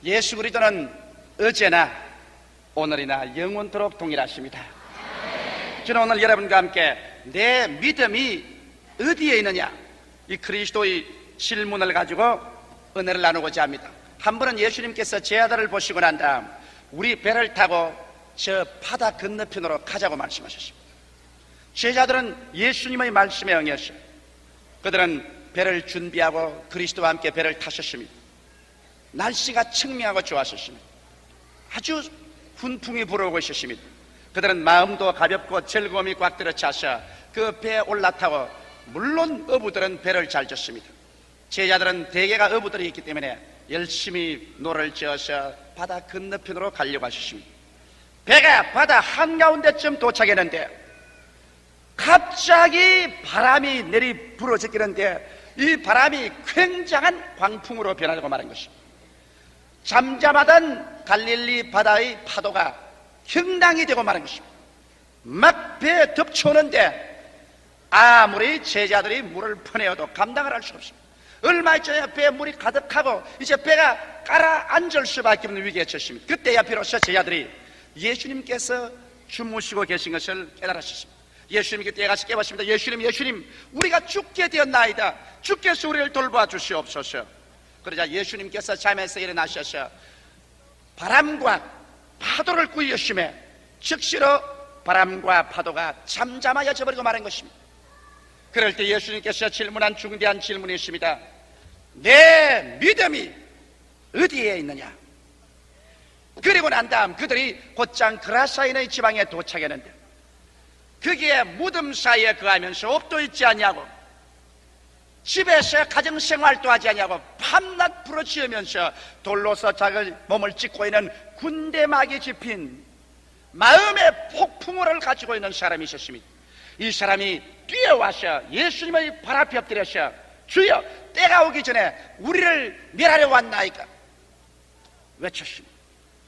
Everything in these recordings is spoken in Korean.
예수 그리스도는 어제나 오늘이나 영원토록 동일하십니다. 저는 오늘 여러분과 함께 내 믿음이 어디에 있느냐, 이 그리스도의 질문을 가지고 은혜를 나누고자 합니다. 한 번은 예수님께서 제 아들을 보시고 난 다음 우리 배를 타고 저 바다 건너편으로 가자고 말씀하셨습니다. 제자들은 예수님의 말씀에 응했어요. 그들은 배를 준비하고 그리스도와 함께 배를 타셨습니다. 날씨가 청명하고 좋았었습니다. 아주 훈풍이 불어오고 있었습니다. 그들은 마음도 가볍고 즐거움이 꽉 들어차서 그 배에 올라타고, 물론 어부들은 배를 잘 졌습니다. 제자들은 대개가 어부들이 있기 때문에 열심히 노를 지어서 바다 건너편으로 가려고 하셨습니다. 배가 바다 한가운데쯤 도착했는데 갑자기 바람이 내리 불어제끼는데 이 바람이 굉장한 광풍으로 변하고 말한 것입니다. 잠잠하던 갈릴리 바다의 파도가 형랑이 되고 말한 것입니다. 막 배에 덮쳐오는데 아무리 제자들이 물을 퍼내어도 감당을 할 수 없습니다. 얼마 있자야 배에 물이 가득하고 이제 배가 가라앉을 수밖에 없는 위기에 처했습니다. 그때야 비로소 제자들이 예수님께서 주무시고 계신 것을 깨달았습니다. 예수님 그때 가서 깨봤습니다. 예수님, 우리가 죽게 되었나이다. 주께서 우리를 돌봐 주시옵소서. 그러자 예수님께서 잠에서 일어나셔서 바람과 파도를 꾸짖으시매 즉시로 바람과 파도가 잠잠하여져 버리고 말한 것입니다. 그럴 때 예수님께서 질문한 중대한 질문이 있습니다. 내 믿음이 어디에 있느냐? 그리고 난 다음 그들이 곧장 그라사인의 지방에 도착했는데 거기에 무덤 사이에 거하면서 옷도 입지 아니하고 집에서 가정생활도 하지 아니하고 밤낮 부르짖으면서 돌로서 자기 몸을 찢고 있는 군대막이 집힌 마음의 폭풍우를 가지고 있는 사람이 있었습니다. 이 사람이 뛰어와서 예수님의 발 앞에 엎드려서 주여, 때가 오기 전에 우리를 멸하려 왔나이까 외쳤습니다.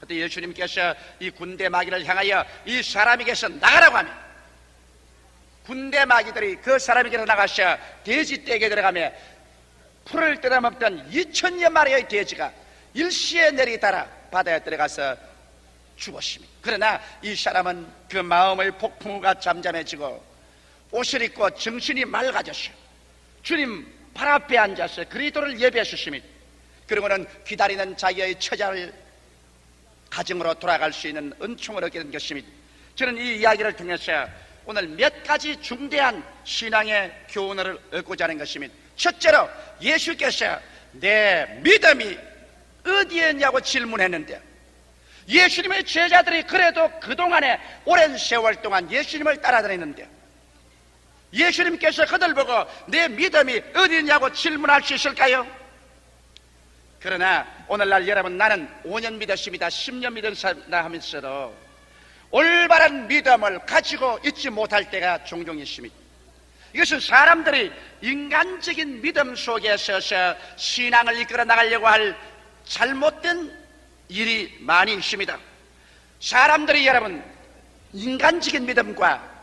그때 예수님께서 이 군대마귀를 향하여 이 사람에게서 나가라고 하며 군대 마귀들이 그 사람에게로 나가서 돼지 떼게 들어가며 풀을 뜯어먹던 2000여 마리의 돼지가 일시에 내리따라 바다에 들어가서 죽었습니다. 그러나 이 사람은 그 마음의 폭풍우가 잠잠해지고 옷을 입고 정신이 맑아졌어요. 주님 발 앞에 앉아서 그리스도를 예배하셨습니다. 그러고는 기다리는 자기의 처자를 가정으로 돌아갈 수 있는 은총을 얻게 된 것입니다. 저는 이 이야기를 통해서 오늘 몇 가지 중대한 신앙의 교훈을 얻고자 하는 것입니다. 첫째로 예수께서 내 믿음이 어디에 있냐고 질문했는데 예수님의 제자들이 그래도 그동안에 오랜 세월 동안 예수님을 따라다녔는데 예수님께서 그들 보고 내 믿음이 어디 있냐고 질문할 수 있을까요? 그러나 오늘날 여러분, 나는 5년 믿었습니다, 10년 믿었습니다 하면서도 올바른 믿음을 가지고 있지 못할 때가 종종 있습니다. 이것은 사람들이 인간적인 믿음 속에 서서 신앙을 이끌어 나가려고 할 잘못된 일이 많이 있습니다. 사람들이 여러분 인간적인 믿음과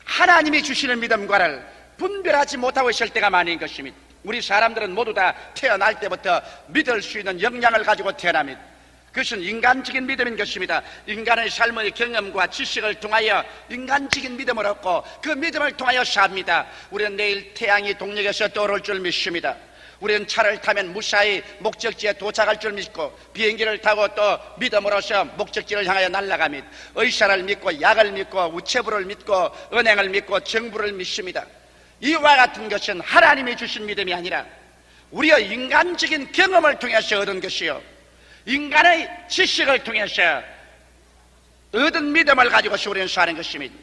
하나님이 주시는 믿음과를 분별하지 못하고 있을 때가 많은 것입니다. 우리 사람들은 모두 다 태어날 때부터 믿을 수 있는 역량을 가지고 태어납니다. 그것은 인간적인 믿음인 것입니다. 인간의 삶의 경험과 지식을 통하여 인간적인 믿음을 얻고 그 믿음을 통하여 삽니다. 우리는 내일 태양이 동력에서 떠오를 줄 믿습니다. 우리는 차를 타면 무사히 목적지에 도착할 줄 믿고 비행기를 타고 또 믿음으로써 목적지를 향하여 날아갑니다. 의사를 믿고 약을 믿고 우체부를 믿고 은행을 믿고 정부를 믿습니다. 이와 같은 것은 하나님이 주신 믿음이 아니라 우리의 인간적인 경험을 통해서 얻은 것이요, 인간의 지식을 통해서 얻은 믿음을 가지고서 우리는 사는 것입니다.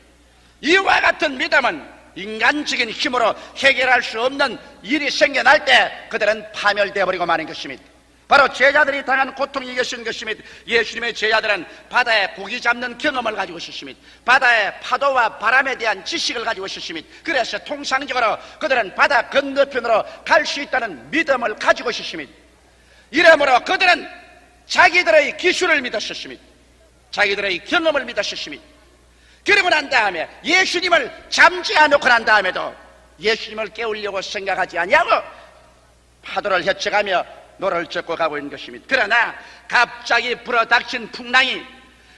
이와 같은 믿음은 인간적인 힘으로 해결할 수 없는 일이 생겨날 때 그들은 파멸되어 버리고 마는 것입니다. 바로 제자들이 당한 고통이 이것인 것입니다. 예수님의 제자들은 바다에 고기 잡는 경험을 가지고 있었습니다. 바다의 파도와 바람에 대한 지식을 가지고 있었습니다. 그래서 통상적으로 그들은 바다 건너편으로 갈 수 있다는 믿음을 가지고 있었습니다. 이러므로 그들은 자기들의 기술을 믿었습니다. 자기들의 경험을 믿었습니다. 그리고 난 다음에 예수님을 잠재워 놓고 난 다음에도 예수님을 깨우려고 생각하지 아니하고 파도를 헤쳐가며 노를 젓고 가고 있는 것입니다. 그러나 갑자기 불어닥친 풍랑이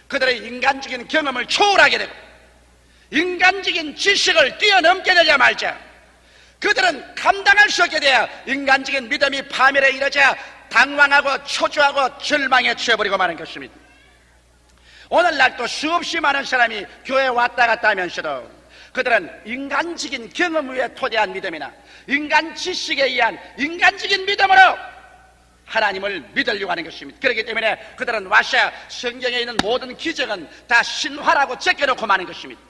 그들의 인간적인 경험을 초월하게 되고 인간적인 지식을 뛰어넘게 되자마자 그들은 감당할 수 없게 되어 인간적인 믿음이 파멸에 이르자 당황하고 초조하고 절망에 취해버리고 마는 것입니다. 오늘날도 수없이 많은 사람이 교회에 왔다 갔다 하면서도 그들은 인간적인 경험 위에 토대한 믿음이나 인간 지식에 의한 인간적인 믿음으로 하나님을 믿으려고 하는 것입니다. 그렇기 때문에 그들은 와서 성경에 있는 모든 기적은 다 신화라고 제껴놓고 마는 것입니다.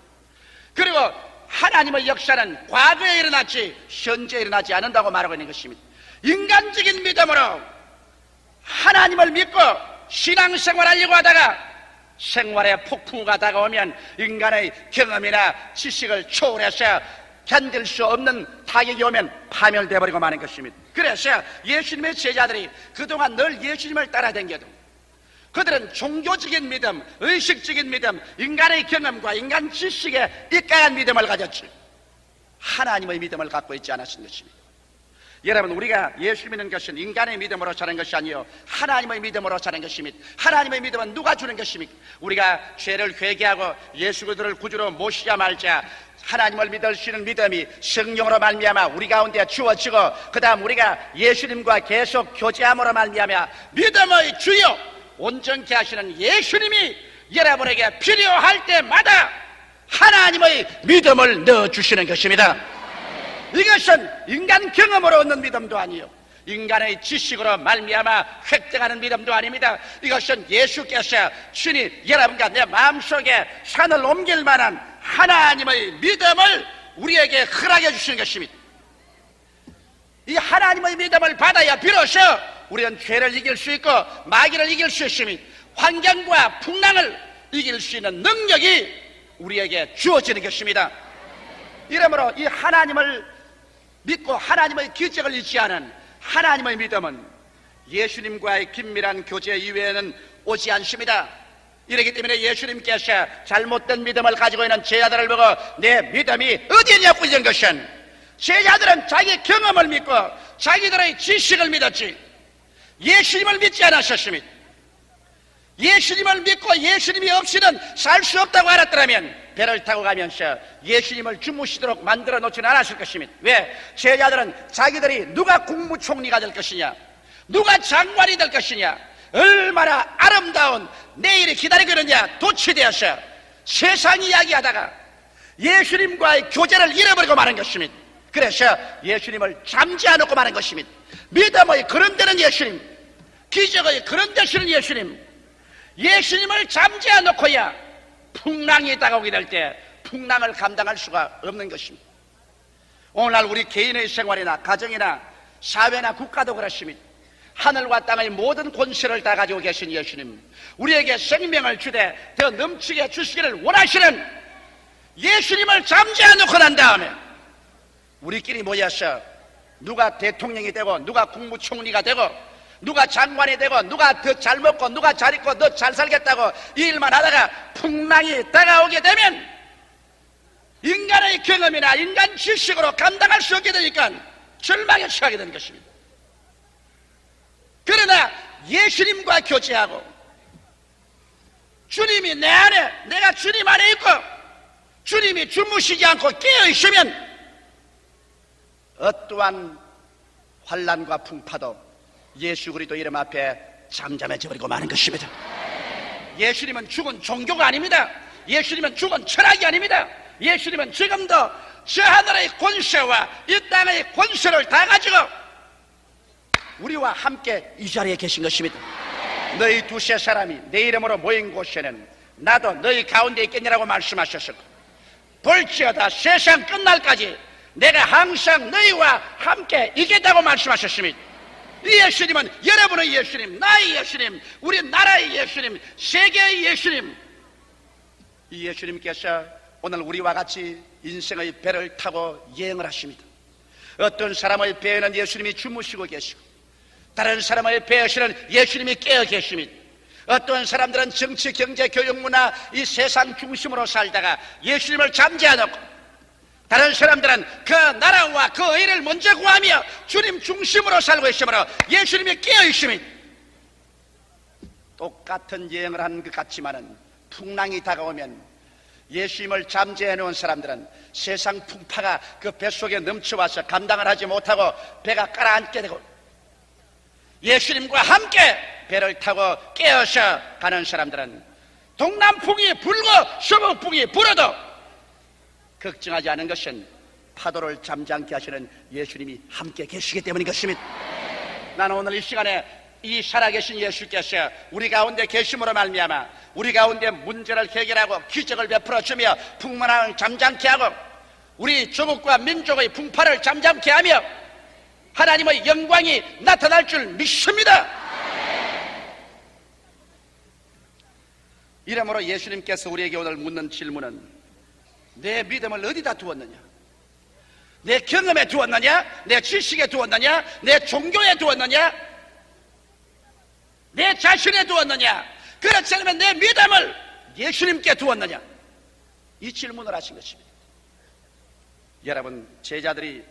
그리고 하나님의 역사는 과거에 일어났지 현재에 일어나지 않는다고 말하고 있는 것입니다. 인간적인 믿음으로 하나님을 믿고 신앙생활하려고 하다가 생활의 폭풍우가 다가오면 인간의 경험이나 지식을 초월해서 견딜 수 없는 타격이 오면 파멸되어 버리고 마는 것입니다. 그래서 예수님의 제자들이 그동안 늘 예수님을 따라다녀도 그들은 종교적인 믿음, 의식적인 믿음, 인간의 경험과 인간 지식에 입각한 믿음을 가졌지 하나님의 믿음을 갖고 있지 않았던 것입니다. 여러분, 우리가 예수 믿는 것은 인간의 믿음으로 사는 것이 아니요 하나님의 믿음으로 사는 것입니다. 하나님의 믿음은 누가 주는 것입니까? 우리가 죄를 회개하고 예수 그리스도를 구주로 모시자 말자 하나님을 믿을 수 있는 믿음이 성령으로 말미암아 우리 가운데 주어지고 그 다음 우리가 예수님과 계속 교제함으로 말미암아 믿음의 주요 온전케 하시는 예수님이 여러분에게 필요할 때마다 하나님의 믿음을 넣어주시는 것입니다. 이것은 인간 경험으로 얻는 믿음도 아니요 인간의 지식으로 말미암아 획득하는 믿음도 아닙니다. 이것은 예수께서 친히 여러분과 내 마음속에 산을 옮길 만한 하나님의 믿음을 우리에게 허락해 주시는 것입니다. 이 하나님의 믿음을 받아야 비로소 우리는 죄를 이길 수 있고 마귀를 이길 수 있으며 환경과 풍랑을 이길 수 있는 능력이 우리에게 주어지는 것입니다. 이러므로 이 하나님을 믿고 하나님의 기적을 잊지 않은 하나님의 믿음은 예수님과의 긴밀한 교제 이외에는 오지 않습니다. 이렇기 때문에 예수님께서 잘못된 믿음을 가지고 있는 제자들을 보고 내 믿음이 어디냐고 이런 것은 제자들은 자기 경험을 믿고 자기들의 지식을 믿었지 예수님을 믿지 않았었습니다. 예수님을 믿고 예수님이 없이는 살 수 없다고 알았더라면 배를 타고 가면서 예수님을 주무시도록 만들어 놓지는 않았을 것입니다. 왜? 제자들은 자기들이 누가 국무총리가 될 것이냐 누가 장관이 될 것이냐 얼마나 아름다운 내일이 기다리고 있느냐 도취되어서 세상 이야기하다가 예수님과의 교제를 잃어버리고 마는 것입니다. 그래서 예수님을 잠재워놓고 마는 것입니다. 믿음의 거론되는 예수님, 기적의 거론되시는 예수님, 예수님을 잠재워놓고야 풍랑이 다가오게 될 때 풍랑을 감당할 수가 없는 것입니다. 오늘날 우리 개인의 생활이나 가정이나 사회나 국가도 그렇습니다. 하늘과 땅의 모든 권세를 다 가지고 계신 예수님, 우리에게 생명을 주되 더 넘치게 주시기를 원하시는 예수님을 잠재워놓고 난 다음에 우리끼리 모여서 누가 대통령이 되고 누가 국무총리가 되고 누가 장관이 되고 누가 더 잘 먹고 누가 잘 입고 더 잘 살겠다고 이 일만 하다가 풍랑이 다가오게 되면 인간의 경험이나 인간 지식으로 감당할 수 없게 되니까 절망에 처하게 되는 것입니다. 그러나 예수님과 교제하고 주님이 내 안에 내가 주님 안에 있고 주님이 주무시지 않고 깨어있으면 어떠한 환난과 풍파도 예수 그리스도 이름 앞에 잠잠해져 버리고 마는 것입니다. 예수님은 죽은 종교가 아닙니다. 예수님은 죽은 철학이 아닙니다. 예수님은 지금도 저 하늘의 권세와 이 땅의 권세를 다 가지고 우리와 함께 이 자리에 계신 것입니다. 너희 두세 사람이 내 이름으로 모인 곳에는 나도 너희 가운데 있겠냐라고 말씀하셨었고 볼지어다 세상 끝날까지 내가 항상 너희와 함께 있겠다고 말씀하셨습니다. 이 예수님은 여러분의 예수님, 나의 예수님, 우리 나라의 예수님, 세계의 예수님. 이 예수님께서 오늘 우리와 같이 인생의 배를 타고 여행을 하십니다. 어떤 사람의 배에는 예수님이 주무시고 계시고 다른 사람의 배에서는 예수님이 깨어 계십니다. 어떤 사람들은 정치, 경제, 교육, 문화 이 세상 중심으로 살다가 예수님을 잠재워놓고 다른 사람들은 그 나라와 그 의를 먼저 구하며 주님 중심으로 살고 있으므로 예수님이 깨어있음이 똑같은 여행을 하는 것 같지만은 풍랑이 다가오면 예수님을 잠재해 놓은 사람들은 세상 풍파가 그 뱃속에 넘쳐와서 감당을 하지 못하고 배가 가라앉게 되고, 예수님과 함께 배를 타고 깨어서 가는 사람들은 동남풍이 불고 서북풍이 불어도 걱정하지 않은 것은 파도를 잠잠케 하시는 예수님이 함께 계시기 때문인 것입니다. 나는 오늘 이 시간에 이 살아계신 예수께서 우리 가운데 계심으로 말미암아 우리 가운데 문제를 해결하고 기적을 베풀어주며 풍만함을 잠잠케 하고 우리 조국과 민족의 풍파를 잠잠케 하며 하나님의 영광이 나타날 줄 믿습니다. 이러므로 예수님께서 우리에게 오늘 묻는 질문은 내 믿음을 어디다 두었느냐? 내 경험에 두었느냐? 내 지식에 두었느냐? 내 종교에 두었느냐? 내 자신에 두었느냐? 그렇지 않으면 내 믿음을 예수님께 두었느냐? 이 질문을 하신 것입니다. 여러분, 제자들이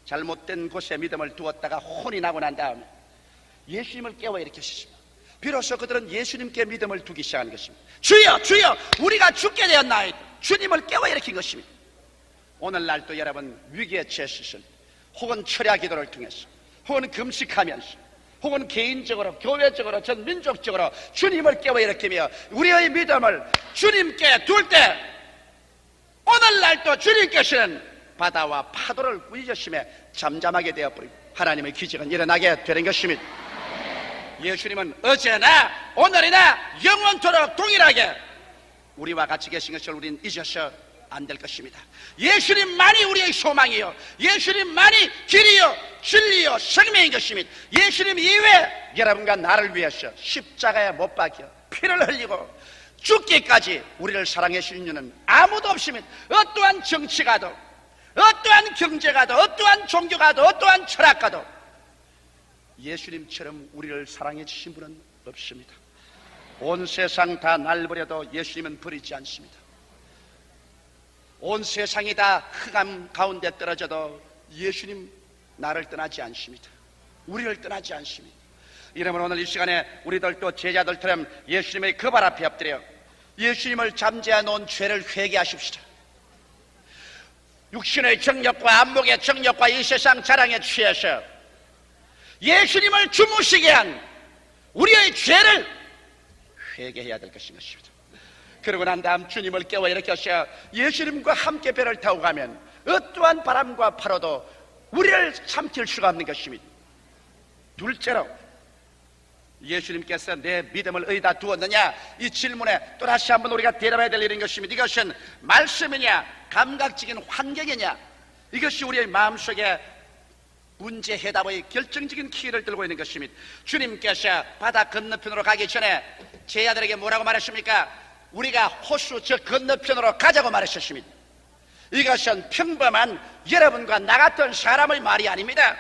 잘못된 곳에 믿음을 두었다가 혼이 나고 난 다음에 예수님을 깨워 일으키십니다. 비로소 그들은 예수님께 믿음을 두기 시작한 것입니다. 주여, 주여, 우리가 죽게 되었나이다. 주님을 깨워 일으킨 것입니다. 오늘날도 여러분, 위기에 처했을 혹은 철야 기도를 통해서 혹은 금식하면서 혹은 개인적으로, 교회적으로, 전 민족적으로 주님을 깨워 일으키며 우리의 믿음을 주님께 둘 때 오늘날도 주님께서는 바다와 파도를 꾸짖으심에 잠잠하게 되어버리고 하나님의 기적은 일어나게 되는 것입니다. 예수님은 어제나 오늘이나 영원토록 동일하게 우리와 같이 계신 것을 우리는 잊어서 안 될 것입니다. 예수님만이 우리의 소망이요, 예수님만이 길이요 진리요 생명인 것입니다. 예수님 이외에 여러분과 나를 위해서 십자가에 못 박혀 피를 흘리고 죽기까지 우리를 사랑해 주신 이는 아무도 없습니다. 어떠한 정치가도, 어떠한 경제가도, 어떠한 종교가도, 어떠한 철학가도 예수님처럼 우리를 사랑해 주신 분은 없습니다. 온 세상 다 날 버려도 예수님은 버리지 않습니다. 온 세상이 다 흑암 가운데 떨어져도 예수님 나를 떠나지 않습니다. 우리를 떠나지 않습니다. 이러면 오늘 이 시간에 우리들도 제자들처럼 예수님의 그 발 앞에 엎드려 예수님을 잠재해 놓은 죄를 회개하십시다. 육신의 정욕과 안목의 정욕과 이 세상 자랑에 취해서 예수님을 주무시게 한 우리의 죄를 회개해야 될 것인 것입니다. 그러고 난 다음 주님을 깨워 일으켜서 예수님과 함께 배를 타고 가면 어떠한 바람과 파도도 우리를 삼킬 수가 없는 것입니다. 둘째로 예수님께서 내 믿음을 어디다 두었느냐, 이 질문에 또다시 한번 우리가 대답해야 될 일인 것입니다. 이것은 말씀이냐 감각적인 환경이냐, 이것이 우리의 마음속에 문제 해답의 결정적인 키를 들고 있는 것입니다. 주님께서 바다 건너편으로 가기 전에 제자들에게 뭐라고 말했습니까? 우리가 호수 저 건너편으로 가자고 말하셨습니다. 이것은 평범한 여러분과 나 같은 사람의 말이 아닙니다.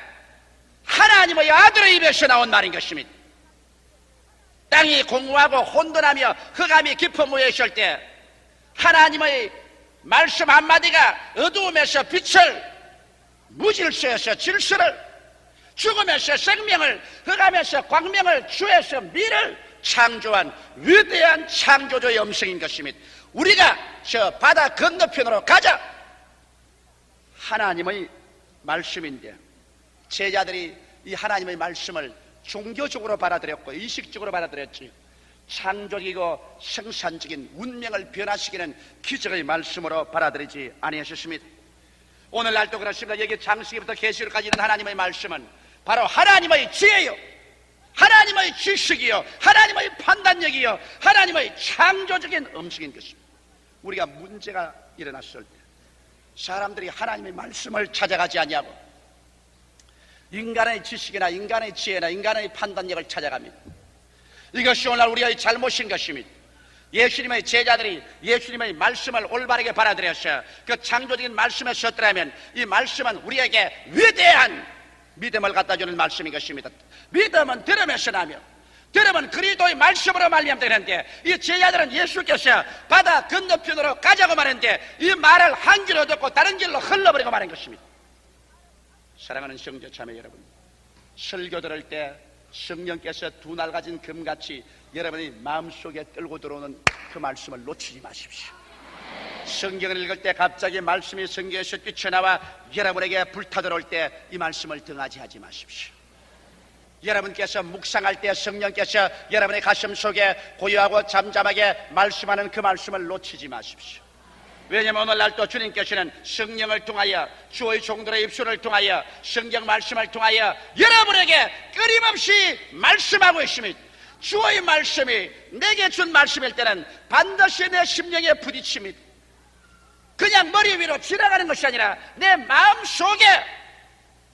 하나님의 아들의 입에서 나온 말인 것입니다. 땅이 공허하고 혼돈하며 흑암이 깊어모여 있을 때 하나님의 말씀 한마디가 어두움에서 빛을, 무질서에서 질서를, 죽음에서 생명을, 흑암에서 광명을, 주에서 미를 창조한 위대한 창조주의 음성인 것입니다. 우리가 저 바다 건너편으로 가자, 하나님의 말씀인데 제자들이 이 하나님의 말씀을 종교적으로 받아들였고 의식적으로 받아들였지 창조적이고 생산적인 운명을 변화시키는 기적의 말씀으로 받아들이지 아니하셨습니다. 오늘날도 그렇습니다. 여기 창세기부터 계시록까지 있는 하나님의 말씀은 바로 하나님의 지혜요, 하나님의 지식이요, 하나님의 판단력이요, 하나님의 창조적인 음성인 것입니다. 우리가 문제가 일어났을 때 사람들이 하나님의 말씀을 찾아가지 아니하고 인간의 지식이나 인간의 지혜나 인간의 판단력을 찾아갑니다. 이것이 오늘 우리의 잘못인 것입니다. 예수님의 제자들이 예수님의 말씀을 올바르게 받아들여서 그 창조적인 말씀에 섰더라면 이 말씀은 우리에게 위대한 믿음을 갖다주는 말씀인 것입니다. 믿음은 들음에서 나며 들으면 그리스도의 말씀으로 말미암아 되는데, 이 제자들은 예수께서 바다 건너편으로 가자고 말했는데 이 말을 한 귀로 듣고 다른 길로 흘러버리고 말한 것입니다. 사랑하는 성도 자매 여러분, 설교 들을 때 성령께서 두 날 가진 금같이 여러분이 마음속에 끌고 들어오는 그 말씀을 놓치지 마십시오. 성경을 읽을 때 갑자기 말씀이 성경에서 뛰쳐나와 여러분에게 불타들어올 때 이 말씀을 등하지 하지 마십시오. 여러분께서 묵상할 때 성령께서 여러분의 가슴 속에 고요하고 잠잠하게 말씀하는 그 말씀을 놓치지 마십시오. 왜냐하면 오늘날 또 주님께서는 성령을 통하여 주의 종들의 입술을 통하여 성경 말씀을 통하여 여러분에게 끊임없이 말씀하고 있습니다. 주의 말씀이 내게 준 말씀일 때는 반드시 내 심령에 부딪힙니다. 그냥 머리 위로 지나가는 것이 아니라 내 마음속에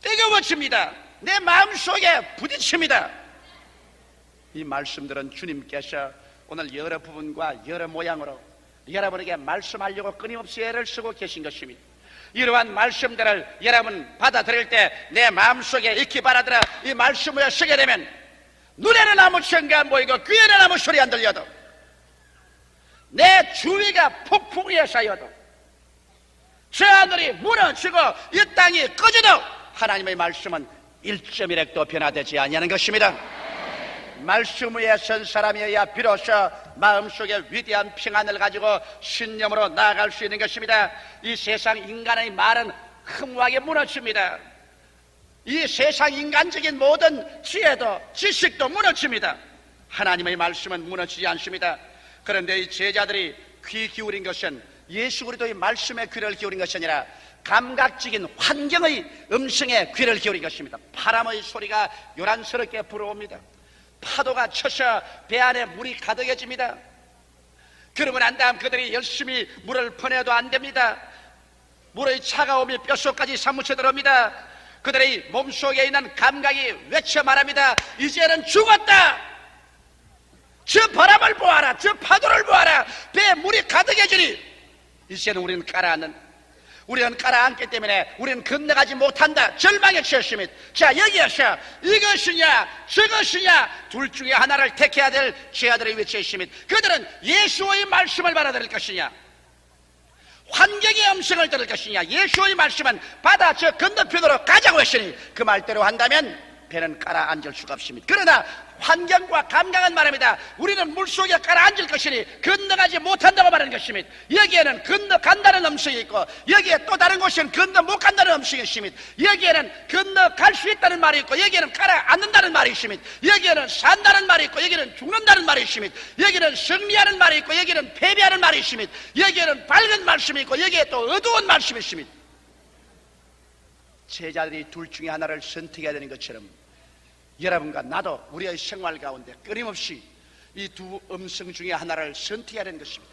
뜨거워집니다. 내 마음속에 부딪힙니다. 이 말씀들은 주님께서 오늘 여러 부분과 여러 모양으로 여러분에게 말씀하려고 끊임없이 애를 쓰고 계신 것입니다. 이러한 말씀들을 여러분 받아들일 때 내 마음속에 익히 받아들여 이 말씀을 쓰게 되면 눈에는 아무 생각 안 보이고 귀에는 아무 소리 안 들려도 내 주위가 폭풍에 쌓여도 저 하늘이 무너지고 이 땅이 꺼져도 하나님의 말씀은 1.1핵도 변화되지 아니하는 것입니다. 말씀 위에 선 사람이어야 비로소 마음속에 위대한 평안을 가지고 신념으로 나아갈 수 있는 것입니다. 이 세상 인간의 말은 허무하게 무너집니다. 이 세상 인간적인 모든 지혜도 지식도 무너집니다. 하나님의 말씀은 무너지지 않습니다. 그런데 이 제자들이 귀 기울인 것은 예수 그리스도의 말씀에 귀를 기울인 것이 아니라 감각적인 환경의 음성에 귀를 기울인 것입니다. 바람의 소리가 요란스럽게 불어옵니다. 파도가 쳐서 배 안에 물이 가득해집니다. 그러고 난 다음 그들이 열심히 물을 퍼내도 안 됩니다. 물의 차가움이 뼛속까지 사무쳐 들어옵니다. 그들의 몸속에 있는 감각이 외쳐 말합니다. 이제는 죽었다. 저 바람을 보아라. 저 파도를 보아라. 배에 물이 가득해지니 이제는 우리는 가라앉기 때문에 우리는 건너가지 못한다. 절망에 처했습니다. 자, 여기에서 이것이냐 저것이냐 둘 중에 하나를 택해야 될 제자들의 위치에 있습니다. 그들은 예수의 말씀을 받아들일 것이냐 환경의 음성을 들을 것이냐. 예수의 말씀은 바다 저 건너편으로 가자고 했으니 그 말대로 한다면 배는 가라앉을 수가 없습니다. 그러나 환경과 감각은 말합니다. 우리는 물속에 가라앉을 것이니 건너가지 못한다고 말하는 것입니다. 여기에는 건너간다는 음성이 있고 여기에 또 다른 곳에는 건너 못 간다는 음성이 있습니다. 여기에는 건너갈 수 있다는 말이 있고 여기에는 가라앉는다는 말이 있습니다. 여기에는 산다는 말이 있고 여기는 죽는다는 말이 있습니다. 여기는 승리하는 말이 있고 여기는 패배하는 말이 있습니다. 여기에는 밝은 말씀이 있고 여기에 또 어두운 말씀이 있습니다. 제자들이 둘 중에 하나를 선택해야 되는 것처럼 여러분과 나도 우리의 생활 가운데 끊임없이 이 두 음성 중에 하나를 선택해야 하는 것입니다.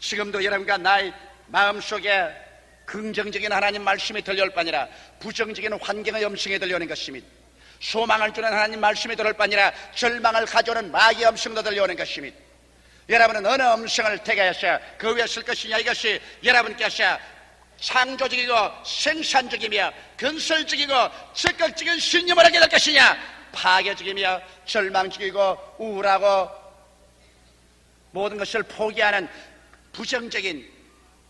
지금도 여러분과 나의 마음속에 긍정적인 하나님 말씀이 들려올 뿐 아니라 부정적인 환경의 음성이 들려오는 것입니다. 소망을 주는 하나님 말씀이 들려올 뿐 아니라 절망을 가져오는 마귀의 음성도 들려오는 것입니다. 여러분은 어느 음성을 택해서 그 위에 쓸 것이냐. 이것이 여러분께서 창조적이고 생산적이며 건설적이고 적극적인 신념을 하게 될 것이냐, 파괴적이며 절망적이고 우울하고 모든 것을 포기하는 부정적인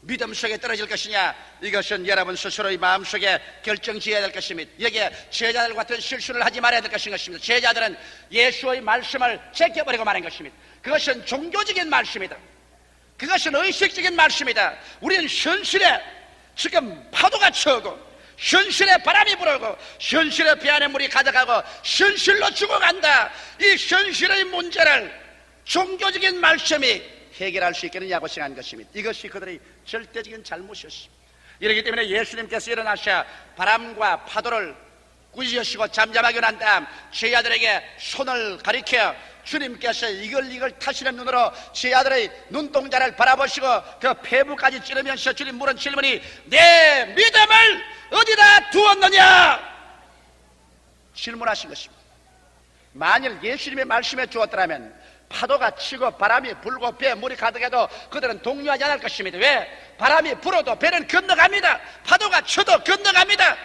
믿음 속에 떨어질 것이냐. 이것은 여러분 스스로의 마음속에 결정지어야 될 것입니다. 여기에 제자들 같은 실수를 하지 말아야 될 것입니다. 제자들은 예수의 말씀을 제껴버리고 말한 것입니다. 그것은 종교적인 말씀이다. 그것은 의식적인 말씀이다. 우리는 현실에 지금 파도가 쳐오고 현실에 바람이 불어오고 현실에 배 안에 물이 가득하고 현실로 죽어간다. 이 현실의 문제를 종교적인 말씀이 해결할 수 있겠느냐고 생각한 것입니다. 이것이 그들의 절대적인 잘못이었습니다. 이렇기 때문에 예수님께서 일어나셔 바람과 파도를 꾸짖으시고 잠잠하게 난 다음 제자들에게 손을 가리켜 주님께서 이걸 타시는 눈으로 제자들의 눈동자를 바라보시고 그 폐부까지 찌르면서 주님 물은 질문이 내 믿음을 어디다 두었느냐 질문하신 것입니다. 만일 예수님의 말씀에 주었더라면 파도가 치고 바람이 불고 배에 물이 가득해도 그들은 동요하지 않을 것입니다. 왜? 바람이 불어도 배는 건너갑니다. 파도가 쳐도 건너갑니다.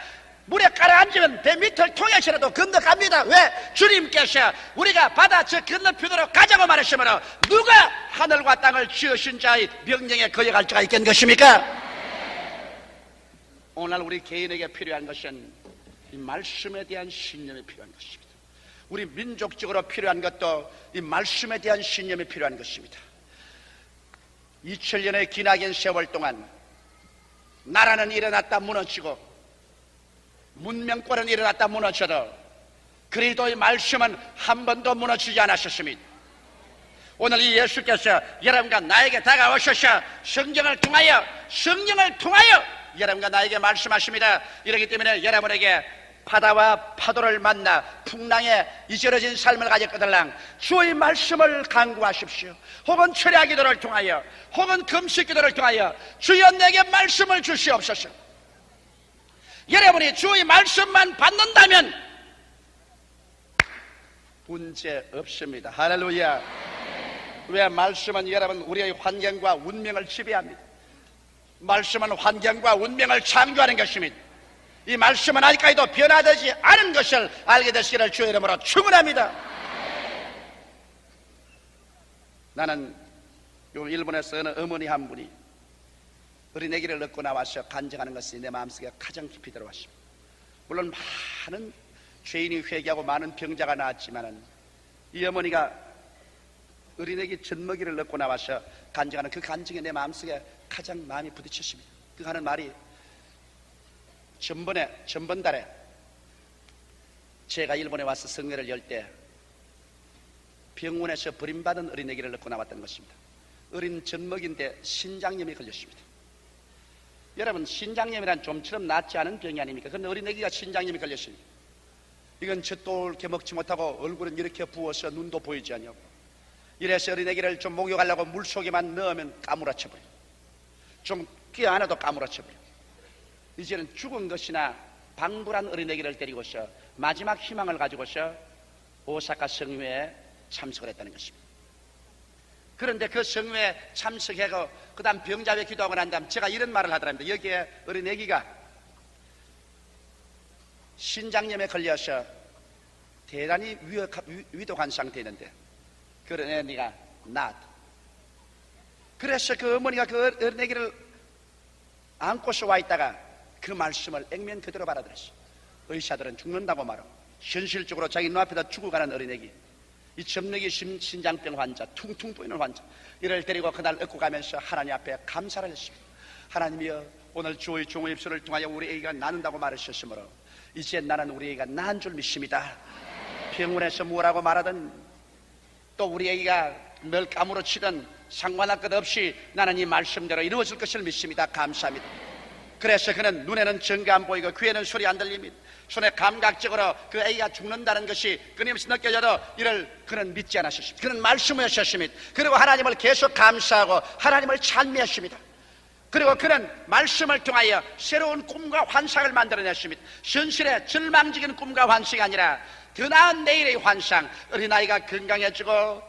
물에 가라앉으면 배 밑을 통해서라도 건너갑니다. 왜? 주님께서 우리가 바다 저 건너편으로 가자고 말하시면 누가 하늘과 땅을 지으신 자의 명령에 거역할 자가 있겠는 것입니까? 오늘 우리 개인에게 필요한 것은 이 말씀에 대한 신념이 필요한 것입니다. 우리 민족적으로 필요한 것도 이 말씀에 대한 신념이 필요한 것입니다. 2000년의 기나긴 세월 동안 나라는 일어났다 무너지고 문명권은 일어났다 무너져도 그리도 이 말씀은 한 번도 무너지지 않았습니다. 오늘 이 예수께서 여러분과 나에게 다가오셔서 성경을 통하여 여러분과 나에게 말씀하십니다. 이렇기 때문에 여러분에게 바다와 파도를 만나 풍랑에 이절어진 삶을 가졌거들랑 주의 말씀을 간구하십시오. 혹은 철야 기도를 통하여 혹은 금식 기도를 통하여 주여 내게 말씀을 주시옵소서. 여러분이 주의 말씀만 받는다면 문제 없습니다. 할렐루야. 왜? 말씀은 여러분 우리의 환경과 운명을 지배합니다. 말씀은 환경과 운명을 창조하는 것입니다. 이 말씀은 아직까지도 변화되지 않은 것을 알게 되시기를 주의 이름으로 축원합니다. 나는 요 일본에서 어느 어머니 한 분이 어린애기를 낳고 나와서 간증하는 것이 내 마음속에 가장 깊이 들어왔습니다. 물론 많은 죄인이 회개하고 많은 병자가 나왔지만은 이 어머니가 어린애기 젖먹이를 낳고 나와서 간증하는 그 간증이 내 마음속에 가장 마음이 부딪혔습니다. 그 하는 말이 전번달에 제가 일본에 와서 성회를 열 때 병원에서 버림받은 어린애기를 낳고 나왔다는 것입니다. 어린 젖먹인데 신장염이 걸렸습니다. 여러분, 신장염이란 좀처럼 낫지 않은 병이 아닙니까? 그런데 어린애기가 신장염이 걸렸습니다. 이건 젖도 이렇게 먹지 못하고 얼굴은 이렇게 부어서 눈도 보이지 않냐고. 이래서 어린애기를 좀 목욕하려고 물속에만 넣으면 까무라쳐버려요. 좀 껴안아도 까무라쳐버려요. 이제는 죽은 것이나 방불한 어린애기를 데리고서 마지막 희망을 가지고서 오사카 성회에 참석을 했다는 것입니다. 그런데 그 성회에 참석하고 그 다음 병자회 기도하고 난 다음 제가 이런 말을 하더랍니다. 여기에 어린애기가 신장염에 걸려서 대단히 위독한 상태였는데 그 어린애기가 나았다. 그래서 그 어머니가 그 어린애기를 안고서 와 있다가 그 말씀을 액면 그대로 받아들였어요. 의사들은 죽는다고 말하고 현실적으로 자기 눈앞에다 죽어가는 어린애기, 이 젖먹이 신장병 환자, 퉁퉁 부이는 환자, 이를 데리고 그날 업고 가면서 하나님 앞에 감사를 했습니다. 하나님이여, 오늘 주의 종의 입술을 통하여 우리 애기가 나는다고 말하셨으므로 이제 나는 우리 애기가 나은 줄 믿습니다. 병원에서 뭐라고 말하든 또 우리 애기가 늘 까무러치든 상관할 것 없이 나는 이 말씀대로 이루어질 것을 믿습니다. 감사합니다. 그래서 그는 눈에는 전가 안 보이고 귀에는 소리 안 들립니다. 손에 감각적으로 그 애기가 죽는다는 것이 끊임없이 느껴져도 이를 그는 믿지 않았습니다. 그는 말씀을 하셨습니다. 그리고 하나님을 계속 감사하고 하나님을 찬미했습니다. 그리고 그는 말씀을 통하여 새로운 꿈과 환상을 만들어냈습니다. 현실의 절망적인 꿈과 환상이 아니라 더 나은 내일의 환상, 어린아이가 건강해지고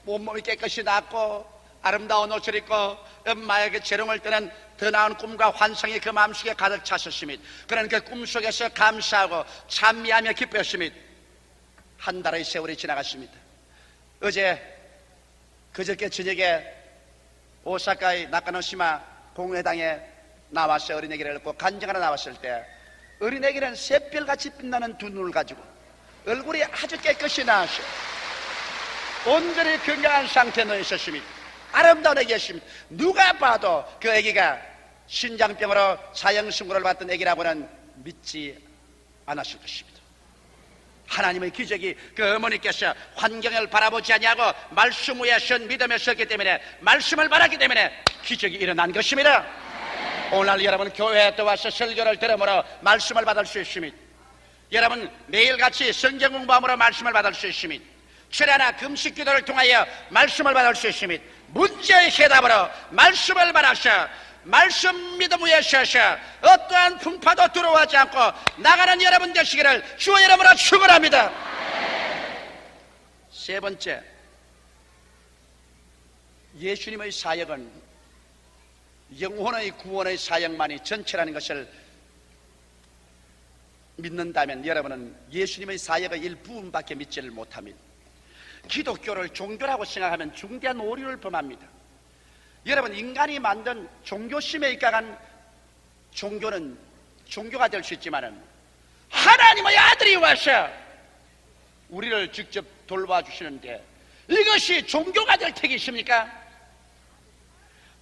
몸이 깨끗이 낫고 아름다운 옷을 입고 엄마에게 재롱을 뜨는 더 나은 꿈과 환상이 그 마음속에 가득 찼었습니다. 그는 그 꿈속에서 감사하고 찬미하며 기뻤습니다. 한 달의 세월이 지나갔습니다. 그저께 저녁에 오사카의 나카노시마 공회당에 나와서 어린애기를 얻고 간증하러 나왔을 때 어린애기는 샛별같이 빛나는 두 눈을 가지고 얼굴이 아주 깨끗이 나왔어요. 온전히 건강한 상태에 놓여 있었습니다. 아름다운 애기였습니다. 누가 봐도 그 애기가 신장병으로 사형신고를 받던 애기라고는 믿지 않았을 것입니다. 하나님의 기적이 그 어머니께서 환경을 바라보지 아니하고 말씀 위에 선 믿음에 섰기 때문에, 말씀을 바랐기 때문에 기적이 일어난 것입니다. 오늘 여러분 교회에 또 와서 설교를 들음으로 말씀을 받을 수 있습니다. 여러분 매일같이 성경 공부함으로 말씀을 받을 수 있습니다. 철야나 금식 기도를 통하여 말씀을 받을 수 있습니다. 문제의 해답으로 말씀을 받아서 말씀 믿음 위에 서서 어떠한 풍파도 들어오지 않고 나가는 여러분 되시기를 주의 이름으로 축원합니다. 세 번째, 예수님의 사역은 영혼의 구원의 사역만이 전체라는 것을 믿는다면 여러분은 예수님의 사역의 일부분밖에 믿지를 못합니다. 기독교를 종교라고 생각하면 중대한 오류를 범합니다. 여러분, 인간이 만든 종교심에 입각한 종교는 종교가 될 수 있지만 하나님의 아들이 와서 우리를 직접 돌봐주시는데 이것이 종교가 될 택이십니까?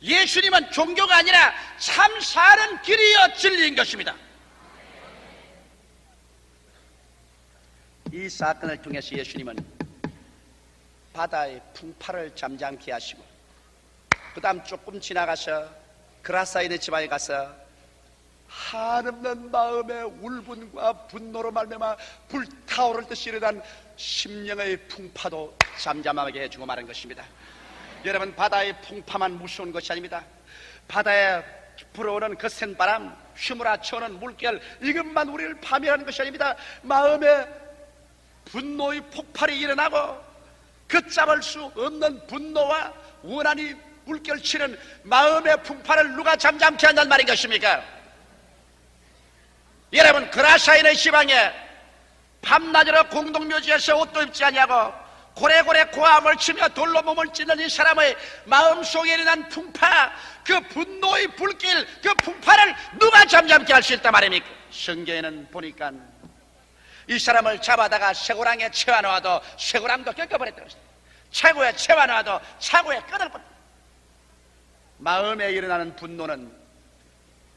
예수님은 종교가 아니라 참 사는 길이여 진리인 것입니다. 이 사건을 통해서 예수님은 바다의 풍파를 잠잠케 하시고 그 다음 조금 지나가서 그라사이네 지방에 가서 한없는 마음의 울분과 분노로 말미암아 불타오를 듯이 일어난 심령의 풍파도 잠잠하게 해주고 마는 것입니다. 여러분, 바다의 풍파만 무서운 것이 아닙니다. 바다에 불어오는 그 센바람, 휘몰아쳐오는 물결, 이것만 우리를 파멸하는 것이 아닙니다. 마음의 분노의 폭발이 일어나고 걷잡을 수 없는 분노와 원한이 물결치는 마음의 풍파를 누가 잠잠케 한단 말인 것입니까? 여러분, 그라사이네 시방에 밤낮으로 공동묘지에서 옷도 입지 아니하고 고래고래 고함을 치며 돌로 몸을 찢는 이 사람의 마음속에 일어난 풍파, 그 분노의 불길, 그 풍파를 누가 잠잠케 할 수 있단 말입니까? 성경에는 보니까 이 사람을 잡아다가 쇠고랑에 채워놓아도 쇠고랑도 꺾어버렸다고 했어요. 차고에 채워놔도 차고에 끊어버렸다. 마음에 일어나는 분노는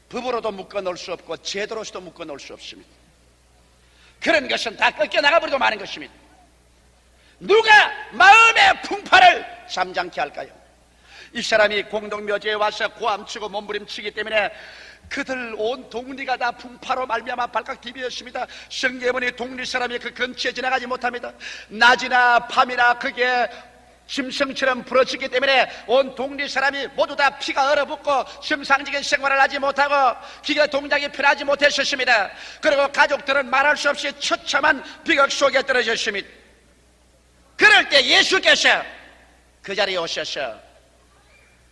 법으로도 묶어놓을 수 없고 제도로서도 묶어놓을 수 없습니다. 그런 것은 다 꺾여나가버리고 마는 것입니다. 누가 마음의 풍파를 잠잠케 할까요? 이 사람이 공동묘지에 와서 고함치고 몸부림치기 때문에 그들 온 동리가 다 풍파로 말미암아 발칵 디비었습니다. 성경에 보니 동리 사람이 그 근처에 지나가지 못합니다. 낮이나 밤이나 그게 짐승처럼 부러지기 때문에 온 동리 사람이 모두 다 피가 얼어붙고 정상적인 생활을 하지 못하고 기가 동작이 편하지 못했었습니다. 그리고 가족들은 말할 수 없이 처참한 비극 속에 떨어졌습니다. 그럴 때 예수께서 그 자리에 오셔서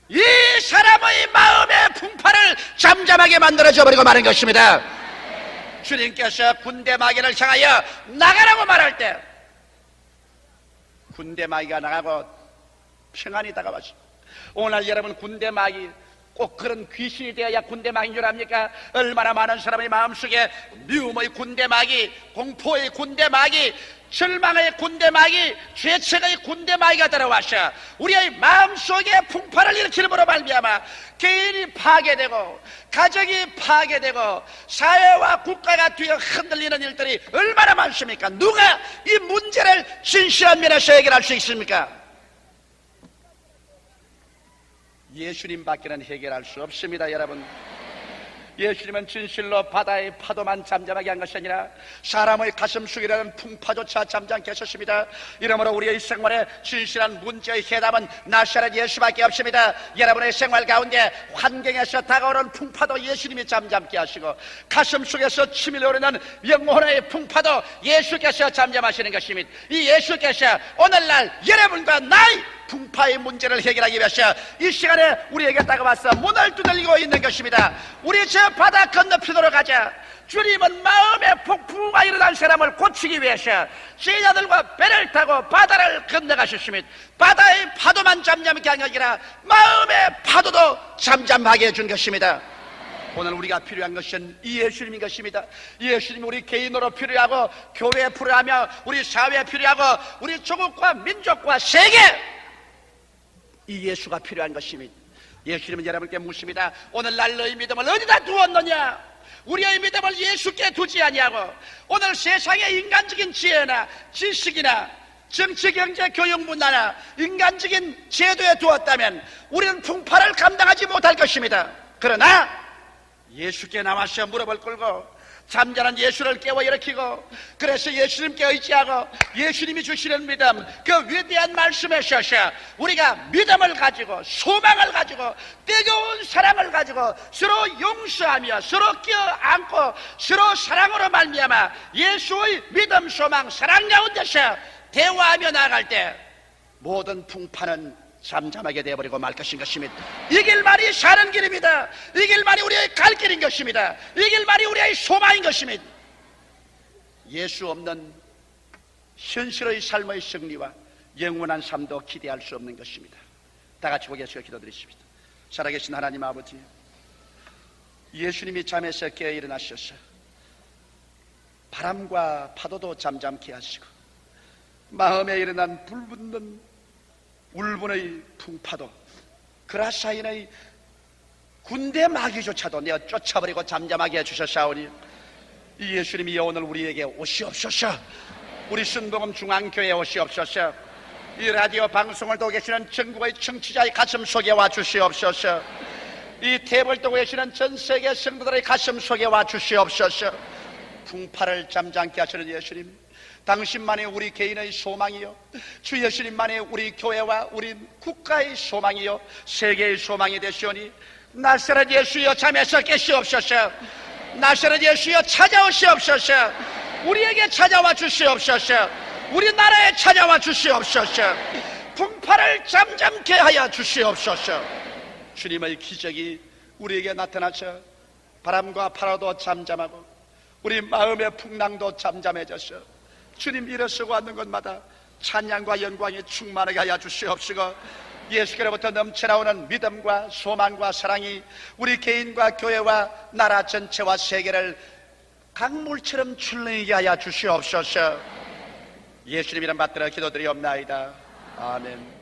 이 사람의 마음의 풍파를 잠잠하게 만들어줘 버리고 마는 것입니다. 주님께서 군대 마귀를 향하여 나가라고 말할 때 군대 마귀가 나가고 평안이 다가왔습니다. 오늘 여러분, 군대 마귀 꼭 그런 귀신이 되어야 군대 마귀인 줄 압니까? 얼마나 많은 사람의 마음속에 미움의 군대 마귀, 공포의 군대 마귀, 절망의 군대 마귀, 죄책의 군대 마귀가 들어와서 우리의 마음속에 풍파를 일으키므로 말미암아 개인이 파괴되고 가정이 파괴되고 사회와 국가가 뒤에 흔들리는 일들이 얼마나 많습니까? 누가 이 문제를 진실한 면에서 해결할 수 있습니까? 예수님밖에는 해결할 수 없습니다. 여러분, 예수님은 진실로 바다의 파도만 잠잠하게 한 것이 아니라 사람의 가슴 속이라는 풍파조차 잠잠케 하셨습니다. 이러므로 우리의 생활에 진실한 문제의 해답은 나사렛 예수밖에 없습니다. 여러분의 생활 가운데 환경에서 다가오는 풍파도 예수님이 잠잠케 하시고 가슴 속에서 치밀어 오르는 영혼의 풍파도 예수께서 잠잠하시는 것입니다. 이 예수께서 오늘날 여러분과 나의 풍파의 문제를 해결하기 위해서 이 시간에 우리에게 다가와서 문을 두들리고 있는 것입니다. 우리 저 바다 건너편으로 가자. 주님은 마음의 폭풍우가 일어난 사람을 고치기 위해서 제자들과 배를 타고 바다를 건너가셨습니다. 바다의 파도만 잠잠하게 한 게 아니라 마음의 파도도 잠잠하게 해준 것입니다. 오늘 우리가 필요한 것은 이 예수님인 것입니다. 이 예수님이 우리 개인으로 필요하고 교회에 필요하며 우리 사회에 필요하고 우리 조국과 민족과 세계, 이 예수가 필요한 것입니다. 예수님은 여러분께 묻습니다. 오늘날 너희 믿음을 어디다 두었느냐? 우리의 믿음을 예수께 두지 아니하고 오늘 세상의 인간적인 지혜나 지식이나 정치, 경제, 교육 문화나 인간적인 제도에 두었다면 우리는 풍파를 감당하지 못할 것입니다. 그러나 예수께 나와서 무릎을 꿇고 잠자는 예수를 깨워 일으키고 그래서 예수님께 의지하고 예수님이 주시는 믿음, 그 위대한 말씀에 서서 우리가 믿음을 가지고 소망을 가지고 뜨거운 사랑을 가지고 서로 용서하며 서로 껴안고 서로 사랑으로 말미암아 예수의 믿음, 소망, 사랑 가운데서 대화하며 나아갈 때 모든 풍파는 잠잠하게 되어버리고 말 것입니다. 이 길만이 사는 길입니다. 이 길만이 우리의 갈 길인 것입니다. 이 길만이 우리의 소망인 것입니다. 예수 없는 현실의 삶의 승리와 영원한 삶도 기대할 수 없는 것입니다. 다 같이 고개숙여 기도드리십시다. 살아계신 하나님 아버지, 예수님이 잠에서 깨어 일어나셔서 바람과 파도도 잠잠케 하시고 마음에 일어난 불붙는 울분의 풍파도 그라사인의 군대 마귀조차도 내어 쫓아버리고 잠잠하게 해주셨사오니 이 예수님이 오늘 우리에게 오시옵소서. 우리 순복음 중앙교회에 오시옵소서. 이 라디오 방송을 보고 계시는 전국의 청취자의 가슴 속에 와 주시옵소서. 이 탭을 보고 계시는 전 세계 성도들의 가슴 속에 와 주시옵소서. 풍파를 잠잠케 하시는 예수님, 당신만이 우리 개인의 소망이요, 주 예수님만이 우리 교회와 우리 국가의 소망이요 세계의 소망이 되시오니 나사렛 예수여 잠에서 깨시옵소서. 나사렛 예수여 찾아오시옵소서. 우리에게 찾아와 주시옵소서. 우리나라에 찾아와 주시옵소서. 풍파를 잠잠케 하여 주시옵소서. 주님의 기적이 우리에게 나타나서 바람과 파도도 잠잠하고 우리 마음의 풍랑도 잠잠해져서 주님 일어서고 하는 것마다 찬양과 영광이 충만하게 하여 주시옵시고 예수께로부터 넘쳐나오는 믿음과 소망과 사랑이 우리 개인과 교회와 나라 전체와 세계를 강물처럼 출렁이게 하여 주시옵소서. 예수님 이름 받들어 기도드리옵나이다. 아멘.